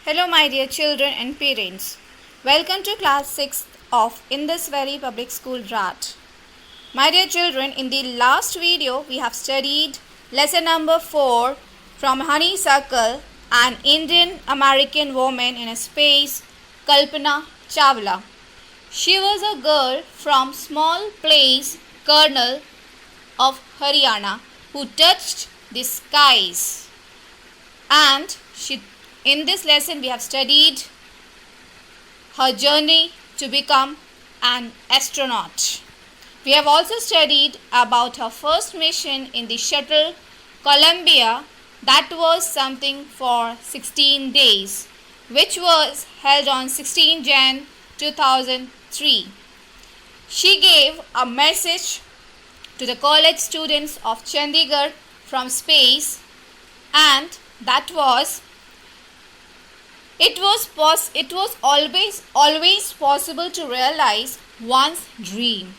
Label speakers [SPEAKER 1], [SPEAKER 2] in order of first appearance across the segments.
[SPEAKER 1] Hello, my dear children and parents. Welcome to class 6th of Indus Valley Public School Rat. My dear children, in the last video, we have studied lesson number 4 from Honeysuckle, an Indian American woman in space, Kalpana Chawla. She was a girl from small place, Karnal of Haryana, who touched the skies. And in this lesson, we have studied her journey to become an astronaut. We have also studied about her first mission in the shuttle Columbia, that was something for 16 days, which was held on 16 Jan 2003. She gave a message to the college students of Chandigarh from space, and that was it was always possible to realize one's dream.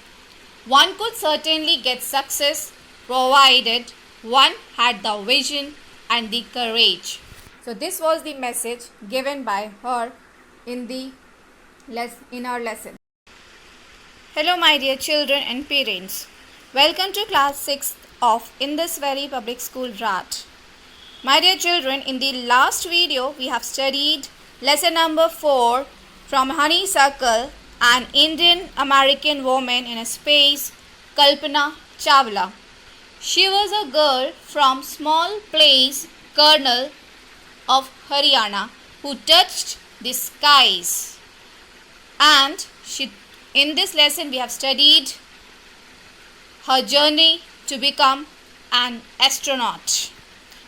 [SPEAKER 1] One could certainly get success provided one had the vision and the courage. So this was the message given by her in our lesson. Hello, my dear children and parents. Welcome to class 6th of Indus Valley Public School Rat. My dear children, in the last video, we have studied lesson number 4 from Honeysuckle, an Indian American woman in space, Kalpana Chawla. She was a girl from small place, Karnal of Haryana, who touched the skies. And in this lesson, we have studied her journey to become an astronaut.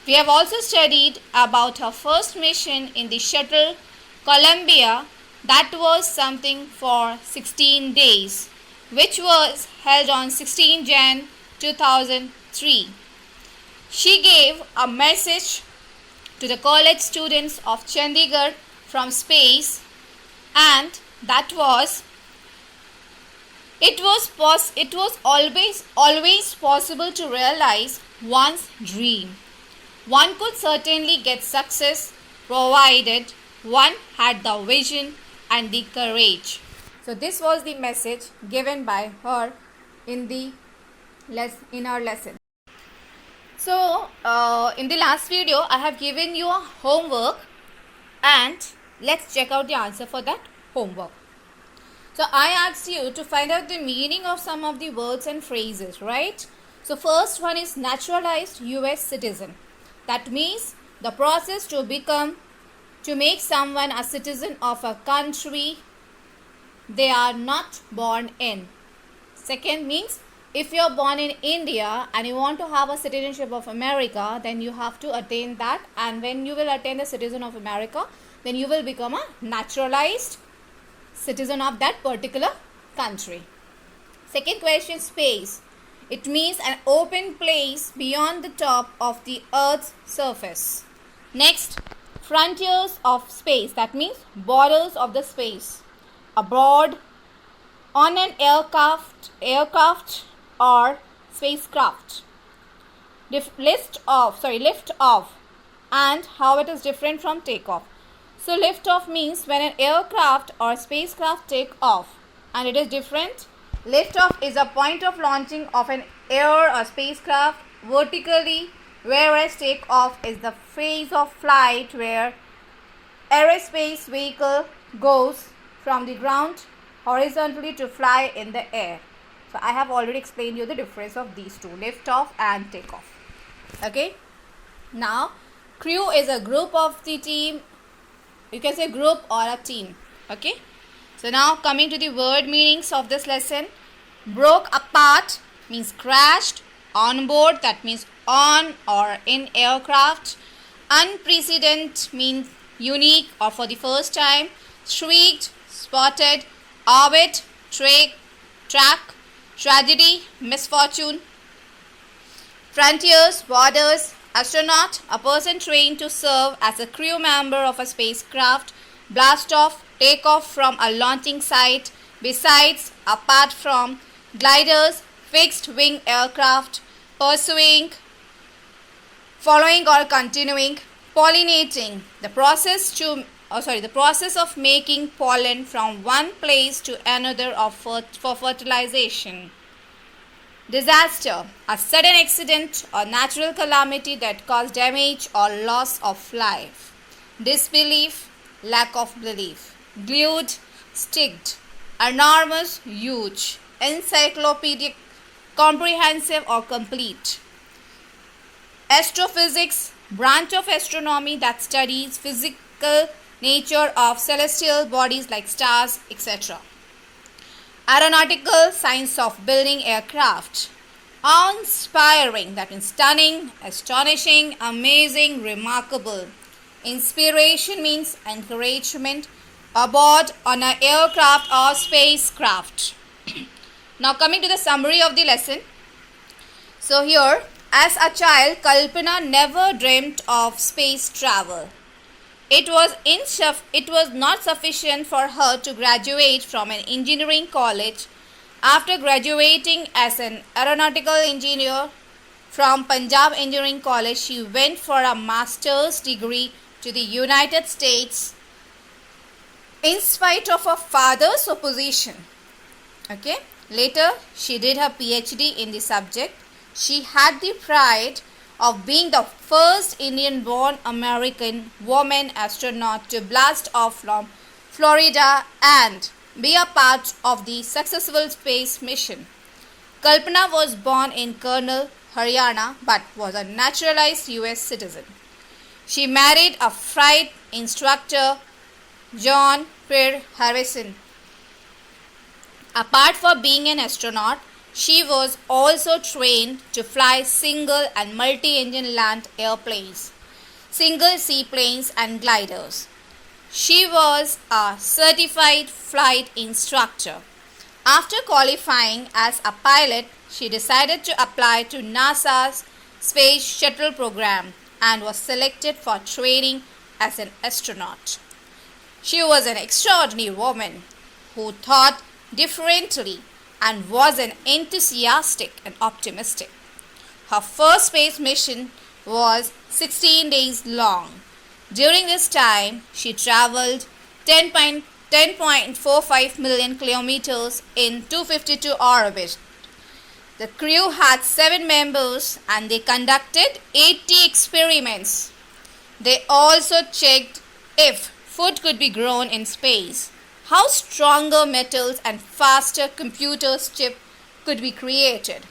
[SPEAKER 1] We have also studied about her first mission in the shuttle Columbia, that was something for 16 days, which was held on 16 Jan 2003. She gave a message to the college students of Chandigarh from space, and that was it was always possible to realize one's dream. One could certainly get success provided one had the vision and the courage. So this was the message given by her in our lesson. So in the last video, I have given you a homework, and let's check out the answer for that homework. So I asked you to find out the meaning of some of the words and phrases, right? So first one is naturalized US citizen. That means the process to make someone a citizen of a country they are not born in. Second means if you are born in India and you want to have a citizenship of America, then you have to attain that, and when you will attain the citizen of America, then you will become a naturalized citizen of that particular country. Second question, space. It means an open place beyond the top of the Earth's surface. Next, frontiers of space. That means borders of the space. Aboard, on an aircraft or spacecraft. Lift off, and how it is different from takeoff. So lift off means when an aircraft or spacecraft take off, and it is different. Liftoff is a point of launching of an air or spacecraft vertically, whereas takeoff is the phase of flight where aerospace vehicle goes from the ground horizontally to fly in the air. So I have already explained you the difference of these two, liftoff and takeoff. Okay. Now, crew is a group of the team. You can say group or a team. Okay. So now coming to the word meanings of this lesson. Broke apart means crashed. On board, that means on or in aircraft. Unprecedented means unique or for the first time. Shrieked, spotted. Orbit, track. Tragedy, misfortune. Frontiers, borders. Astronaut, a person trained to serve as a crew member of a spacecraft. Blast off, take off from a launching site. Besides, apart from. Gliders, fixed wing aircraft. Pursuing, following or continuing. Pollinating, the process to the process of making pollen from one place to another for fertilization. Disaster, a sudden accident or natural calamity that caused damage or loss of life. Disbelief, lack of belief. Glued, sticked. Enormous, huge. Encyclopedic, comprehensive or complete. Astrophysics, branch of astronomy that studies physical nature of celestial bodies like stars, etc. Aeronautical, science of building aircraft. Awe-inspiring, that means stunning, astonishing, amazing, remarkable. Inspiration means encouragement aboard on an aircraft or spacecraft. Now coming to the summary of the lesson. So here, as a child, Kalpana never dreamt of space travel. It was not sufficient for her to graduate from an engineering college. After graduating as an aeronautical engineer from Punjab Engineering College, she went for a master's degree to the United States in spite of her father's opposition. Okay. Later, she did her PhD in the subject. She had the pride of being the first Indian-born American woman astronaut to blast off from Florida and be a part of the successful space mission. Kalpana was born in Kurnool, Haryana, but was a naturalized US citizen. She married a flight instructor, John Pierre Harrison. Apart from being an astronaut, she was also trained to fly single and multi-engine land airplanes, single seaplanes and gliders. She was a certified flight instructor. After qualifying as a pilot, she decided to apply to NASA's Space Shuttle program and was selected for training as an astronaut. She was an extraordinary woman who thought differently and was an enthusiastic and optimistic. Her first space mission was 16 days long. During this time, she traveled 10.45 million kilometers in 252 orbit. The crew had 7 members and they conducted 80 experiments. They also checked if food could be grown in space, how stronger metals and faster computers chip could be created.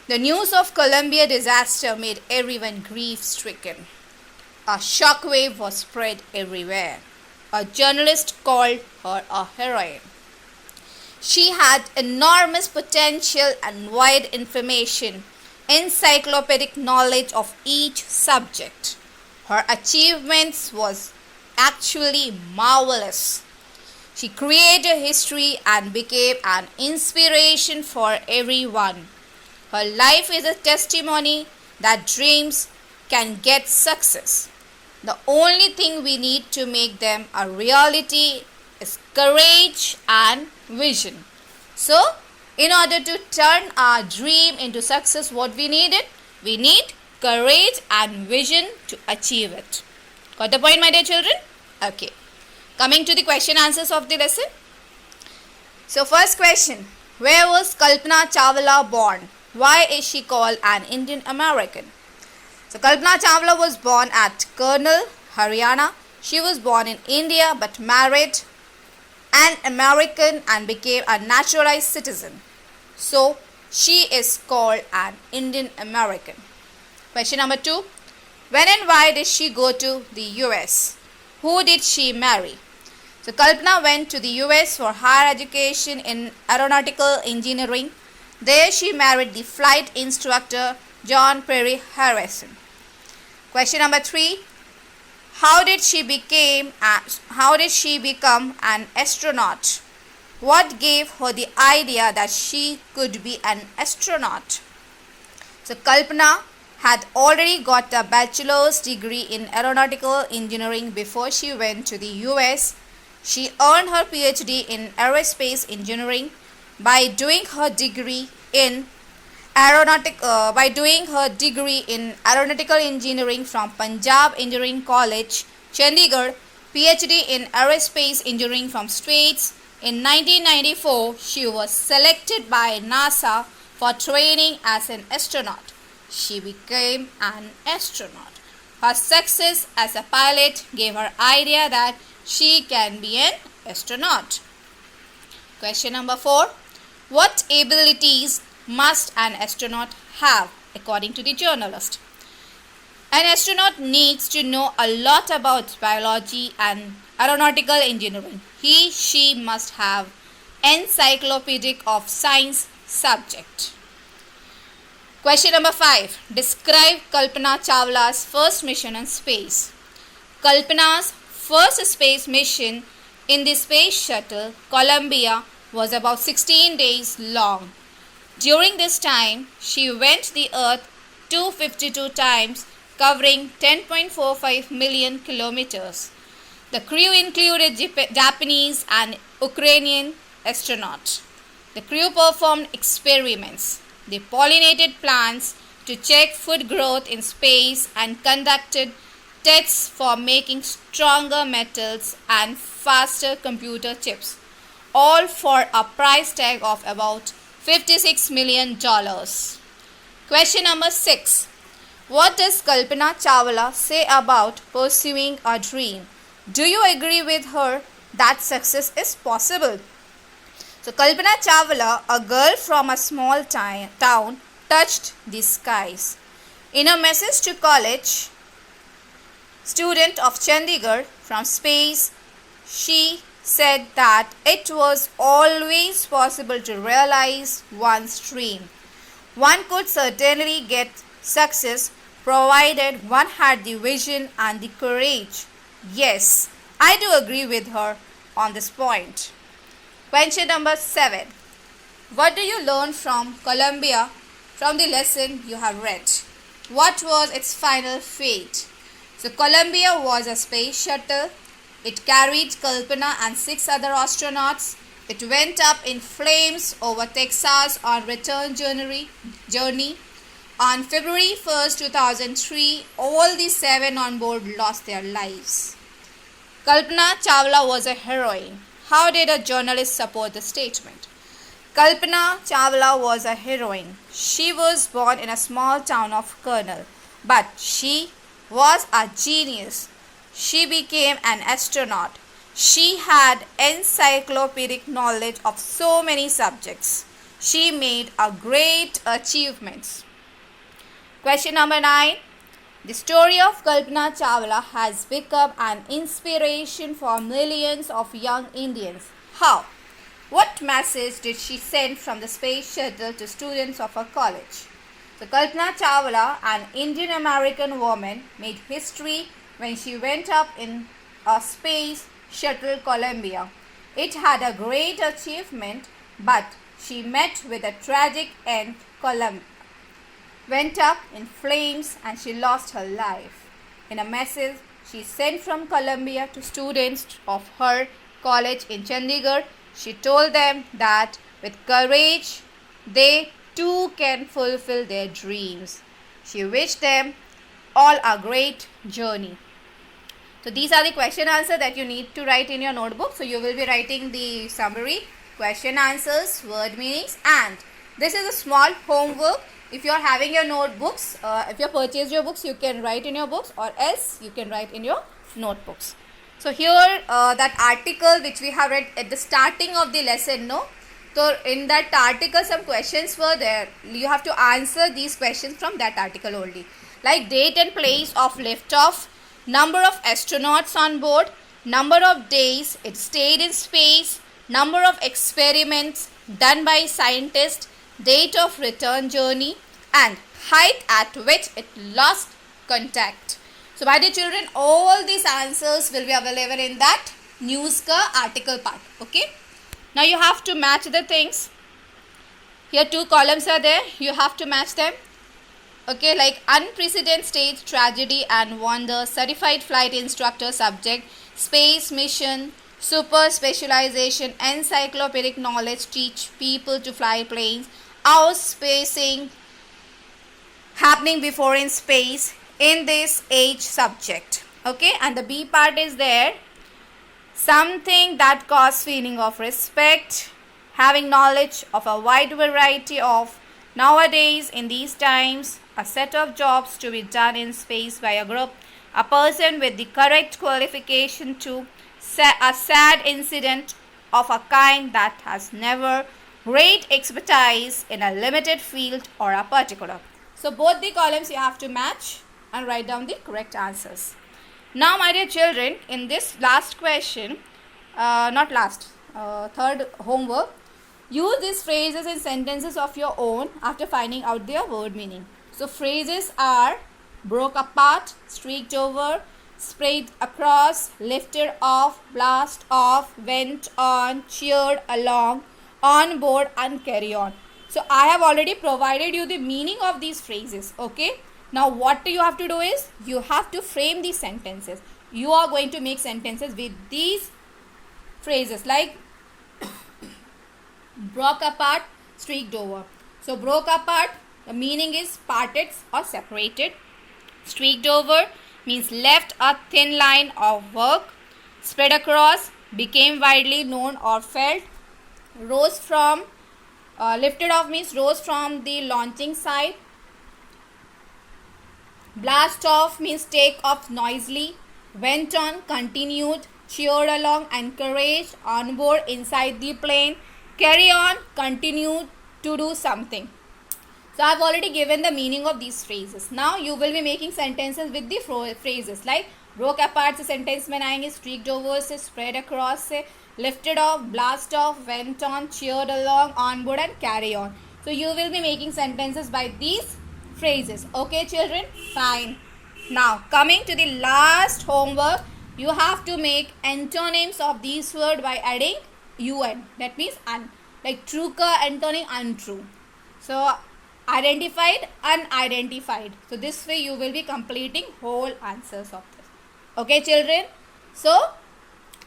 [SPEAKER 1] The news of Columbia disaster made everyone grief-stricken. A shockwave was spread everywhere. A journalist called her a heroine. She had enormous potential and wide information, encyclopedic knowledge of each subject. Her achievements was actually marvelous. She created history and became an inspiration for everyone. Her life is a testimony that dreams can get success. The only thing we need to make them a reality is courage and vision. So, in order to turn our dream into success, what we needed? We need courage and vision to achieve it. Got the point, my dear children? Okay. Coming to the question answers of the lesson. So, first question. Where was Kalpana Chawla born? Why is she called an Indian American? So, Kalpana Chawla was born at Kurnool, Haryana. She was born in India but married an American and became a naturalized citizen. So, she is called an Indian American. Question number 2. When and why did she go to the US? Who did she marry? So, Kalpana went to the US for higher education in aeronautical engineering. There she married the flight instructor John Pierre Harrison. Question number 3. How did she become an astronaut? What gave her the idea that she could be an astronaut? So, Kalpana had already got a bachelor's degree in aeronautical engineering before she went to the US. She earned her PhD in aerospace engineering by doing her degree in aeronautical engineering from Punjab Engineering College, Chandigarh, PhD in aerospace engineering from Straits. In 1994, she was selected by NASA for training as an astronaut. She became an astronaut. Her success as a pilot gave her idea that she can be an astronaut. Question number 4. What abilities must an astronaut have according to the journalist? An astronaut needs to know a lot about biology and aeronautical engineering. She must have encyclopedic of science subject. Question number 5. Describe Kalpana Chawla's first mission in space. Kalpana's first space mission in the space shuttle Columbia was about 16 days long. During this time, she went the Earth 252 times, covering 10.45 million kilometers. The crew included Japanese and Ukrainian astronauts. The crew performed experiments. They pollinated plants to check food growth in space and conducted tests for making stronger metals and faster computer chips, all for a price tag of about $56 million. Question number 6. What does Kalpana Chawla say about pursuing a dream? Do you agree with her that success is possible? So Kalpana Chawla, a girl from a small town, touched the skies. In a message to college student of Chandigarh from space, she said that it was always possible to realize one's dream. One could certainly get success provided one had the vision and the courage. Yes, I do agree with her on this point. Question number 7. What do you learn from Columbia from the lesson you have read? What was its final fate? So Columbia was a space shuttle. It carried Kalpana and 6 other astronauts. It went up in flames over Texas on return journey. On February 1st, 2003, all the 7 on board lost their lives. Kalpana Chawla was a heroine. How did a journalist support the statement? Kalpana Chawla was a heroine. She was born in a small town of Kurnool, but she was a genius. She became an astronaut. She had encyclopedic knowledge of so many subjects. She made a great achievements. Question number 9. The story of Kalpana Chawla has become an inspiration for millions of young Indians. How? What message did she send from the space shuttle to students of her college? So Kalpana Chawla, an Indian American woman, made history when she went up in a space shuttle Columbia. It had a great achievement, but she met with a tragic end. Columbia went up in flames and she lost her life. In a message she sent from Columbia to students of her college in Chandigarh, she told them that with courage they too can fulfill their dreams. She wished them all a great journey. So these are the question answers that you need to write in your notebook. So you will be writing the summary, question answers, word meanings, and this is a small homework. If you are having your notebooks, if you purchase your books, you can write in your books, or else you can write in your notebooks. So here that article which we have read at the starting of the lesson, no? So in that article some questions were there. You have to answer these questions from that article only. Like date and place of liftoff, number of astronauts on board, number of days it stayed in space, number of experiments done by scientists, date of return journey, and height at which it lost contact. So my dear children, all these answers will be available in that news ka article part. Okay. Now you have to match the things. Here 2 columns are there. You have to match them. Okay, like unprecedented stage tragedy and wonder, certified flight instructor subject, space mission, super specialization, encyclopedic knowledge, teach people to fly planes, outspacing happening before in space in this age subject. Okay, and the B part is there. something that causes feeling of respect, having knowledge of a wide variety of nowadays in these times, a set of jobs to be done in space by a group, a person with the correct qualification to a sad incident of a kind that has never great expertise in a limited field or a particular. So both the columns you have to match and write down the correct answers. Now my dear children, in this last question, third homework, use these phrases in sentences of your own after finding out their word meaning. So phrases are broke apart, streaked over, sprayed across, lifted off, blast off, went on, cheered along, on board and carry on. So I have already provided you the meaning of these phrases. Okay. Now what you have to do is you have to frame these sentences. You are going to make sentences with these phrases like broke apart, streaked over. So broke apart, the meaning is parted or separated. Streaked over means left a thin line of work. Spread across, became widely known or felt. Rose from, lifted off means rose from the launching side. Blast off means take off noisily. Went on, continued, cheered along, encouraged, on board, inside the plane. Carry on, continued to do something. So I have already given the meaning of these phrases. Now you will be making sentences with the phrases like broke apart से sentence बनाएंगे, streaked over से, spread across से, lifted off, blast off, went on, cheered along, on board and carry on. So you will be making sentences by these phrases. Okay children? Fine. Now coming to the last homework, you have to make antonyms of these words by adding un. That means un. Like true ka antonym untrue. So identified, unidentified. So this way you will be completing whole answers of this. Okay children? So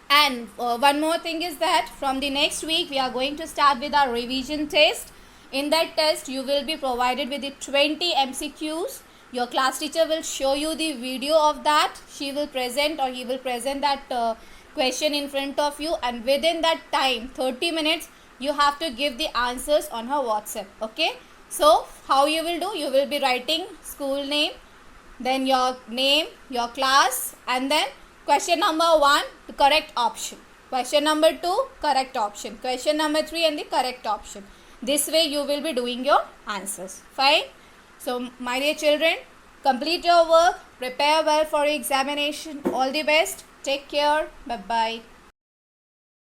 [SPEAKER 1] and one more thing is that from the next week we are going to start with our revision test. In that test you will be provided with the 20 MCQs. Your class teacher will show you the video of that. She will present or he will present that question in front of you, and within that time 30 minutes you have to give the answers on her WhatsApp. Okay. So how you will do? You will be writing school name, then your name, your class, and then question number 1, the correct option. Question number 2, correct option. Question number 3 and the correct option. This way you will be doing your answers. Fine. So my dear children, complete your work, prepare well for examination. All the best. Take care. Bye-bye.